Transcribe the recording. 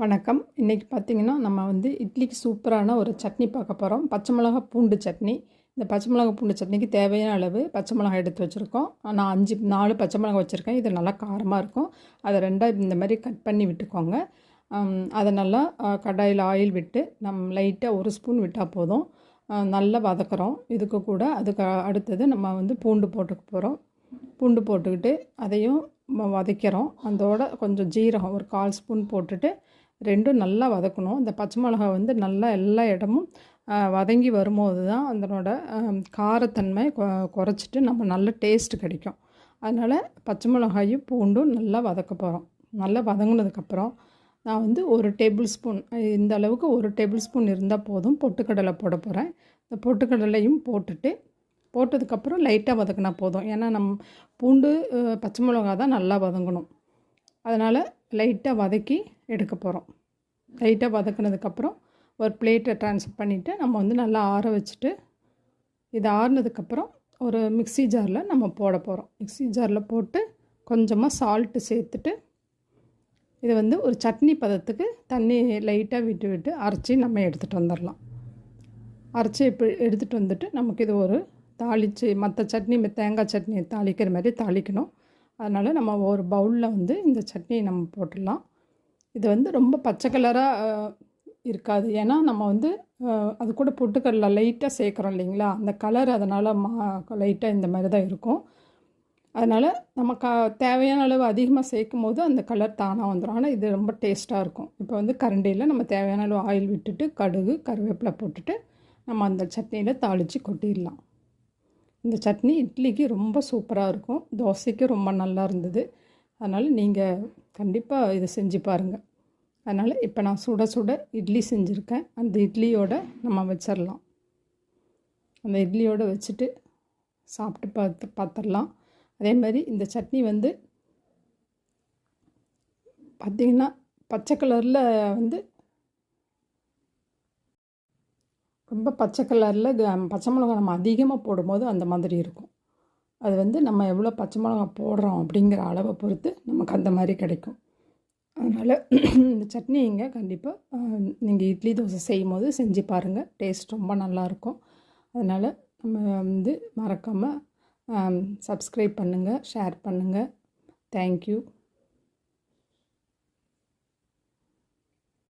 வணக்கம். இன்றைக்கி பார்த்திங்கன்னா நம்ம இட்லிக்கு சூப்பரான ஒரு சட்னி பார்க்க போகிறோம். பச்சை மிளகா பூண்டு சட்னி. இந்த பச்சை மிளகா பூண்டு சட்னிக்கு தேவையான அளவு பச்சை மிளகாய் எடுத்து வச்சுருக்கோம். நான் 4 பச்சை மிளகாய் வச்சுருக்கேன். இது நல்லா காரமாக இருக்கும். அதை ரெண்டாக இந்த மாதிரி கட் பண்ணி விட்டுக்கோங்க. அதை நல்லா கடாயில் ஆயில் விட்டு லைட்டாக 1 ஸ்பூன் விட்டால் போதும். நல்லா வதக்குறோம். இதுக்கு கூட அதுக்கு அடுத்தது நம்ம பூண்டு போட்டுக்க போகிறோம். பூண்டு போட்டுக்கிட்டு அதையும் வதக்கிறோம். அதோட கொஞ்சம் ஜீரகம் ஒரு 1/4 ஸ்பூன் போட்டுட்டு ரெண்டும் நல்லா வதக்கணும். இந்த பச்சை மிளகாய் நல்லா எல்லா இடமும் வதங்கி வரும்போது தான் அதனோட காரத்தன்மை குறைச்சிட்டு நம்ம நல்ல டேஸ்ட் கிடைக்கும். அதனால் பச்சை மிளகாயும் பூண்டும் நல்லா வதக்க போகிறோம். நல்லா வதங்கினதுக்கப்புறம் நான் 1 டேபிள் ஸ்பூன், இந்த அளவுக்கு 1 டேபிள் ஸ்பூன் இருந்தால் போதும், பொட்டுக்கடலை போட போகிறேன். இந்த பொட்டுக்கடலையும் போட்டதுக்கப்புறம் லைட்டாக வதக்கினா போதும். ஏன்னா பூண்டு பச்சை மிளகா தான் நல்லா வதங்கணும். அதனால் லைட்டாக வதக்கி எடுக்க போகிறோம். லைட்டாக வதக்கினதுக்கப்புறம் ஒரு பிளேட்டை ட்ரான்ஸ்ஃபர் பண்ணிவிட்டு நம்ம நல்லா ஆற வச்சுட்டு, இது ஆறுனதுக்கப்புறம் ஒரு மிக்ஸி ஜாரில் நம்ம போட போகிறோம். மிக்ஸி ஜாரில் போட்டு கொஞ்சமாக சால்ட்டு சேர்த்துட்டு இதை ஒரு சட்னி பதத்துக்கு தண்ணி லைட்டாக விட்டு அரைச்சி நம்ம எடுத்துகிட்டு வந்துடலாம். அரைச்சி எடுத்துகிட்டு வந்துட்டு நமக்கு இது ஒரு தாளித்து மற்ற சட்னி தேங்காய் சட்னி தாளிக்கிற மாதிரி தாளிக்கணும். அதனால் நம்ம ஒரு பவுலில் இந்த சட்னியை நம்ம போட்டுடலாம். இது ரொம்ப பச்சை கலராக இருக்காது. ஏன்னா நம்ம அது கூட பொட்டுக்கடலை லைட்டாக சேர்க்குறோம் இல்லைங்களா, அந்த கலர் அதனால் லைட்டாக இந்த மாதிரி தான் இருக்கும். அதனால் நமக்கு தேவையான அளவு அதிகமாக சேர்க்கும் போது அந்த கலர் தானாக வந்துடும். ஆனால் இது ரொம்ப டேஸ்ட்டாக இருக்கும். இப்போ கரண்டியில் நம்ம தேவையான அளவு ஆயில் விட்டுட்டு கடுகு கருவேப்பிலை போட்டுட்டு நம்ம அந்த சட்னியில் தாளித்து கொட்டிடலாம். இந்த சட்னி இட்லிக்கு ரொம்ப சூப்பராக இருக்கும். தோசைக்கு ரொம்ப நல்லா இருந்தது. அதனால் நீங்கள் கண்டிப்பாக இதை செஞ்சு பாருங்கள். அதனால் இப்போ நான் சுட சுட இட்லி செஞ்சுருக்கேன். அந்த இட்லியோடு நம்ம வச்சிடலாம். அந்த இட்லியோடு வச்சுட்டு சாப்பிட்டு பார்த்துடலாம். அதே மாதிரி இந்த சட்னி பார்த்திங்கன்னா பச்சை கலரில் ரொம்ப பச்சை கலரில் பச்சை மிளகா நம்ம அதிகமாக போடும்போது அந்த மாதிரி இருக்கும். அது நம்ம எவ்வளோ பச்சை மிளகா போடுறோம் அப்படிங்கிற அளவை பொறுத்து நமக்கு அந்த மாதிரி கிடைக்கும். அதனால் இந்த சட்னி கண்டிப்பாக நீங்கள் இட்லி தோசை செய்யும் போது செஞ்சு பாருங்கள். டேஸ்ட் ரொம்ப நல்லாயிருக்கும். அதனால் நம்ம மறக்காமல் சப்ஸ்கிரைப் பண்ணுங்கள், ஷேர் பண்ணுங்கள். தேங்க்யூ.